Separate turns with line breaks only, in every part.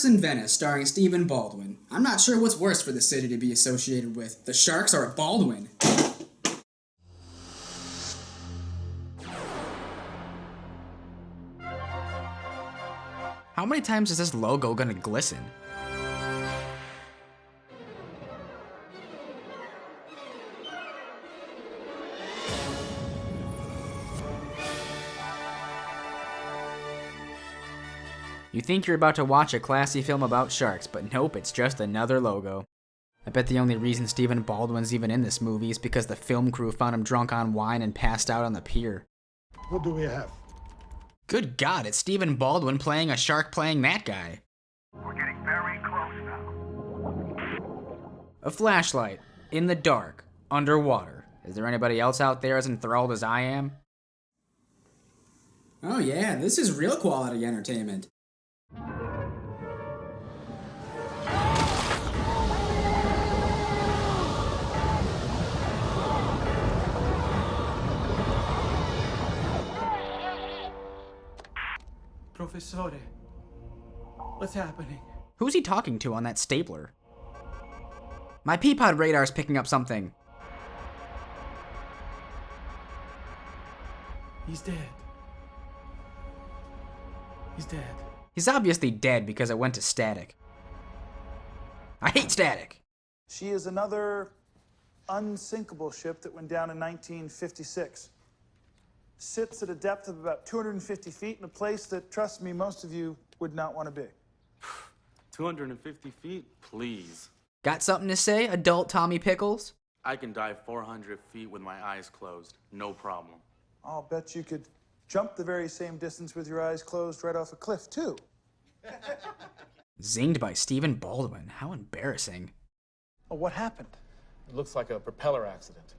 Sharks in Venice, starring Stephen Baldwin. I'm not sure what's worse for the city to be associated with, the Sharks or Baldwin.
How many times is this logo gonna glisten? You think you're about to watch a classy film about sharks, but nope, it's just another logo. I bet the only reason Stephen Baldwin's even in this movie is because the film crew found him drunk on wine and passed out on the pier.
What do we have?
Good God, it's Stephen Baldwin playing a shark playing that guy.
We're getting very close now.
A flashlight, in the dark, underwater. Is there anybody else out there as enthralled as I am?
Oh yeah, this is real quality entertainment.
Professore, what's happening?
Who's he talking to on that stapler? My Peapod radar's picking up something.
He's dead. He's dead.
He's obviously dead because it went to static. I hate static.
She is another unsinkable ship that went down in 1956. Sits at a depth of about 250 feet in a place that, trust me, most of you would not want to be.
250 feet? Please.
Got something to say, adult Tommy Pickles?
I can dive 400 feet with my eyes closed. No problem.
I'll bet you could jump the very same distance with your eyes closed right off a cliff, too.
Zinged by Stephen Baldwin. How embarrassing.
Oh, what happened?
It looks like a propeller accident.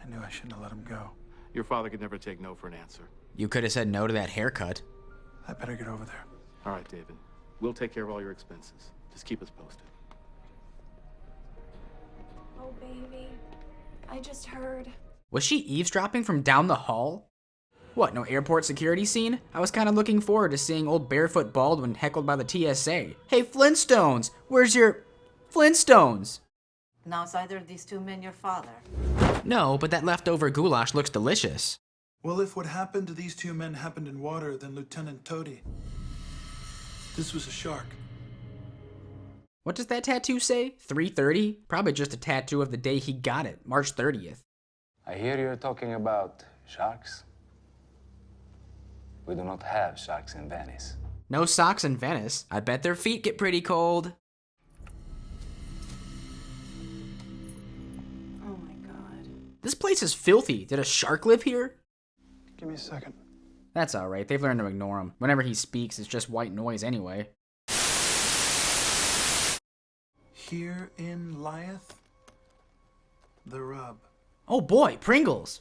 I knew I shouldn't have let him go.
Your father could never take no for an answer.
You could have said no to that haircut.
I better get over there.
All right, David. We'll take care of all your expenses. Just keep us posted.
Oh, baby. I just heard.
Was she eavesdropping from down the hall? What, no airport security scene? I was kind of looking forward to seeing old barefoot Baldwin heckled by the TSA. Hey, Flintstones! Where's your... Flintstones?
Now is either of these two men your father?
No, but that leftover goulash looks delicious.
Well, if what happened to these two men happened in water, then Lieutenant Toady, this was a shark.
What does that tattoo say? 3:30? Probably just a tattoo of the day he got it, March 30th.
I hear you're talking about sharks. We do not have sharks in Venice.
No socks in Venice. I bet their feet get pretty cold.
Oh my god.
This place is filthy. Did a shark live here?
Give me a second.
That's alright, they've learned to ignore him. Whenever he speaks, it's just white noise anyway.
Herein lieth the rub.
Oh boy, Pringles!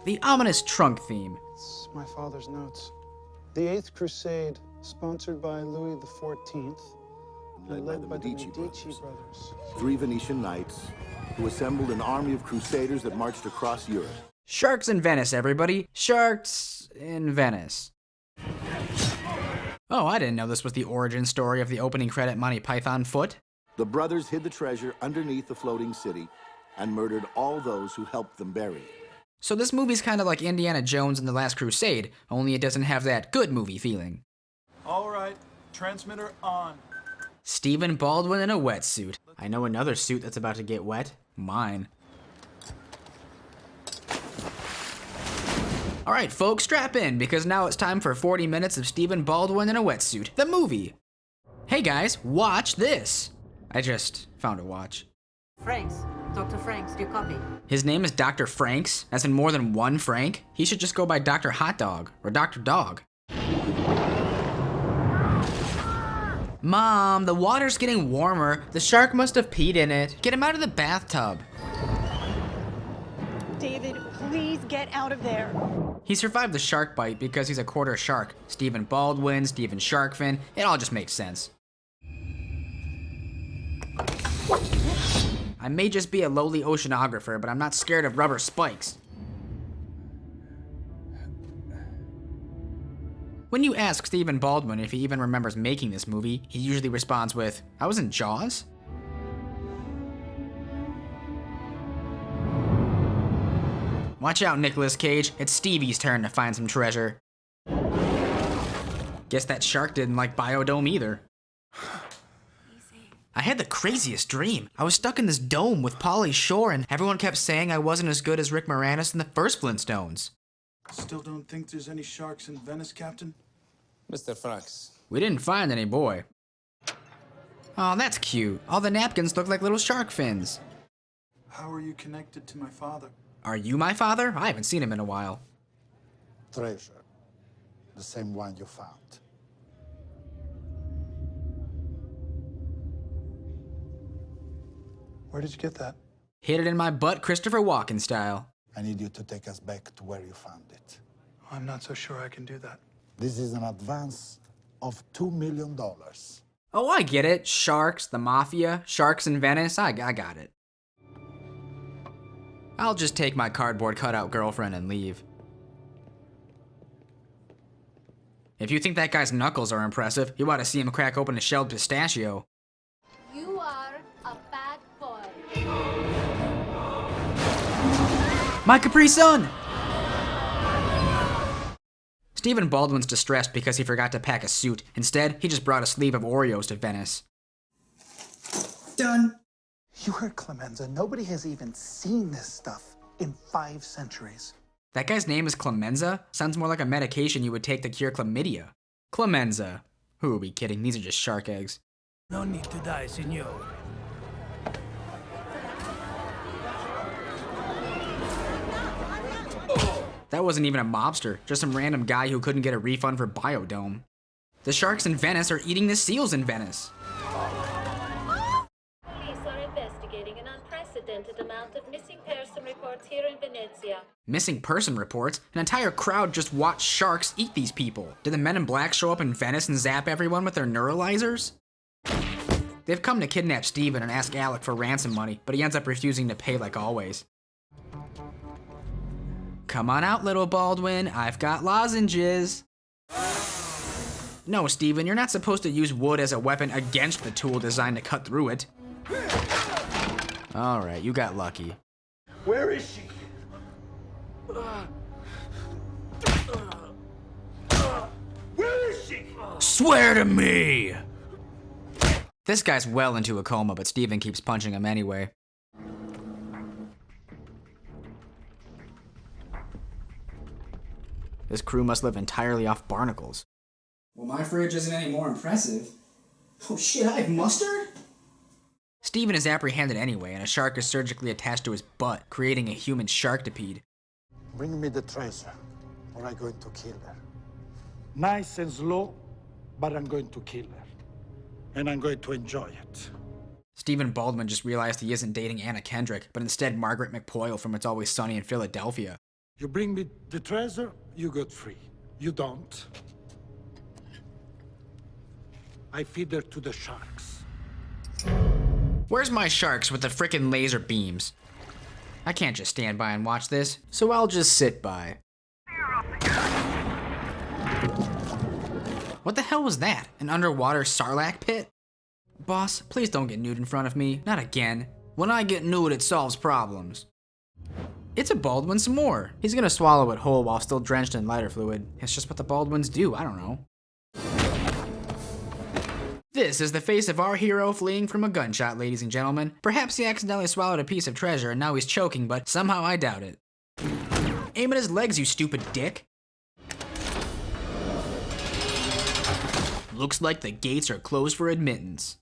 The ominous trunk theme.
It's my father's notes. The Eighth Crusade, sponsored by Louis XIV, and led by the Medici brothers.
3 Venetian knights who assembled an army of crusaders that marched across Europe.
Sharks in Venice, everybody. Sharks in Venice. Oh, I didn't know this was the origin story of the opening credit Monty Python foot.
The brothers hid the treasure underneath the floating city and murdered all those who helped them bury it.
So this movie's kind of like Indiana Jones and the Last Crusade, only it doesn't have that good movie feeling.
All right, transmitter on.
Stephen Baldwin in a wetsuit. I know another suit that's about to get wet. Mine. Alright folks, strap in, because now it's time for 40 minutes of Stephen Baldwin in a wetsuit, the movie. Hey guys, watch this. I just found a watch.
Franks. Dr. Franks, do you copy?
His name is Dr. Franks, as in more than one Frank. He should just go by Dr. Hot Dog, or Dr. Dog. Mom, the water's getting warmer. The shark must have peed in it. Get him out of the bathtub.
David, please get out of there.
He survived the shark bite because he's a quarter shark. Stephen Baldwin, Stephen Sharkfin, it all just makes sense. I may just be a lowly oceanographer, but I'm not scared of rubber spikes. When you ask Stephen Baldwin if he even remembers making this movie, he usually responds with, "I was in Jaws?" Watch out, Nicolas Cage. It's Stevie's turn to find some treasure. Guess that shark didn't like Biodome either. I had the craziest dream. I was stuck in this dome with Pauly Shore, and everyone kept saying I wasn't as good as Rick Moranis in the first Flintstones.
Still don't think there's any sharks in Venice, Captain?
Mr. Franks.
We didn't find any, boy. Oh, that's cute. All the napkins look like little shark fins.
How are you connected to my father?
Are you my father? I haven't seen him in a while.
Treasure. The same one you found.
Where did you get that?
Hid it in my butt, Christopher Walken style.
I need you to take us back to where you found it.
I'm not so sure I can do that.
This is an advance of $2 million.
Oh, I get it. Sharks, the Mafia, sharks in Venice. I got it. I'll just take my cardboard cutout girlfriend and leave. If you think that guy's knuckles are impressive, you ought to see him crack open a shelled pistachio.
You are a bad boy.
My Capri Sun! Stephen Baldwin's distressed because he forgot to pack a suit. Instead, he just brought a sleeve of Oreos to Venice.
Done.
You heard Clemenza. Nobody has even seen this stuff in 5 centuries.
That guy's name is Clemenza? Sounds more like a medication you would take to cure chlamydia. Clemenza. Who are we kidding? These are just shark eggs.
No need to die, senor.
That wasn't even a mobster, just some random guy who couldn't get a refund for Biodome. The sharks in Venice are eating the seals in Venice.
Police are investigating an unprecedented amount of missing person reports here in Venezia.
Missing person reports? An entire crowd just watched sharks eat these people. Did the men in black show up in Venice and zap everyone with their neuralizers? They've come to kidnap Steven and ask Alec for ransom money, but he ends up refusing to pay like always. Come on out, little Baldwin. I've got lozenges. No, Steven, you're not supposed to use wood as a weapon against the tool designed to cut through it. Alright, you got lucky.
Where is she? Where is she?
Swear to me! This guy's well into a coma, but Steven keeps punching him anyway. This crew must live entirely off barnacles.
Well, my fridge isn't any more impressive. Oh shit, I have mustard?
Steven is apprehended anyway, and a shark is surgically attached to his butt, creating a human sharktopede.
Bring me the treasure, or I'm going to kill her.
Nice and slow, but I'm going to kill her. And I'm going to enjoy it.
Stephen Baldwin just realized he isn't dating Anna Kendrick, but instead Margaret McPoyle from It's Always Sunny in Philadelphia.
You bring me the treasure, you get free. You don't. I feed her to the sharks.
Where's my sharks with the frickin' laser beams? I can't just stand by and watch this, so I'll just sit by. What the hell was that? An underwater sarlacc pit? Boss, please don't get nude in front of me. Not again. When I get nude, it solves problems. It's a Baldwin some more. He's gonna swallow it whole while still drenched in lighter fluid. It's just what the Baldwins do, I don't know. This is the face of our hero fleeing from a gunshot, ladies and gentlemen. Perhaps he accidentally swallowed a piece of treasure and now he's choking, but somehow I doubt it. Aim at his legs, you stupid dick. Looks like the gates are closed for admittance.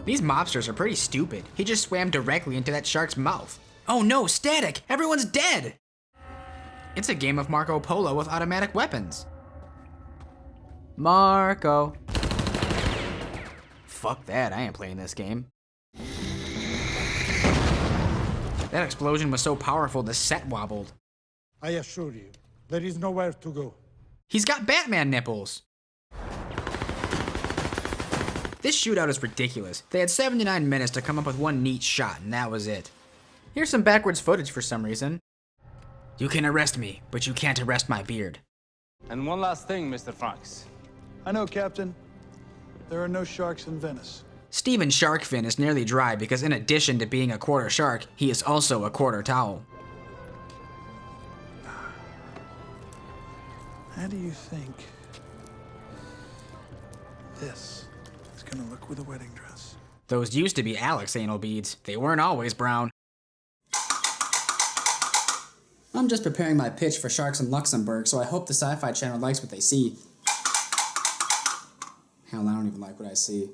These mobsters are pretty stupid. He just swam directly into that shark's mouth. Oh no, static! Everyone's dead! It's a game of Marco Polo with automatic weapons. Marco. Fuck that, I ain't playing this game. That explosion was so powerful the set wobbled.
I assure you, there is nowhere to go.
He's got Batman nipples. This shootout is ridiculous. They had 79 minutes to come up with one neat shot, and that was it. Here's some backwards footage for some reason. You can arrest me, but you can't arrest my beard.
And one last thing, Mr. Franks.
I know, Captain. There are no sharks in Venice.
Steven's shark fin is nearly dry because in addition to being a quarter shark, he is also a quarter towel.
How do you think this is gonna look with a wedding dress?
Those used to be Alex anal beads. They weren't always brown.
I'm just preparing my pitch for Sharks in Luxembourg, so I hope the Sci-Fi Channel likes what they see. Hell, I don't even like what I see.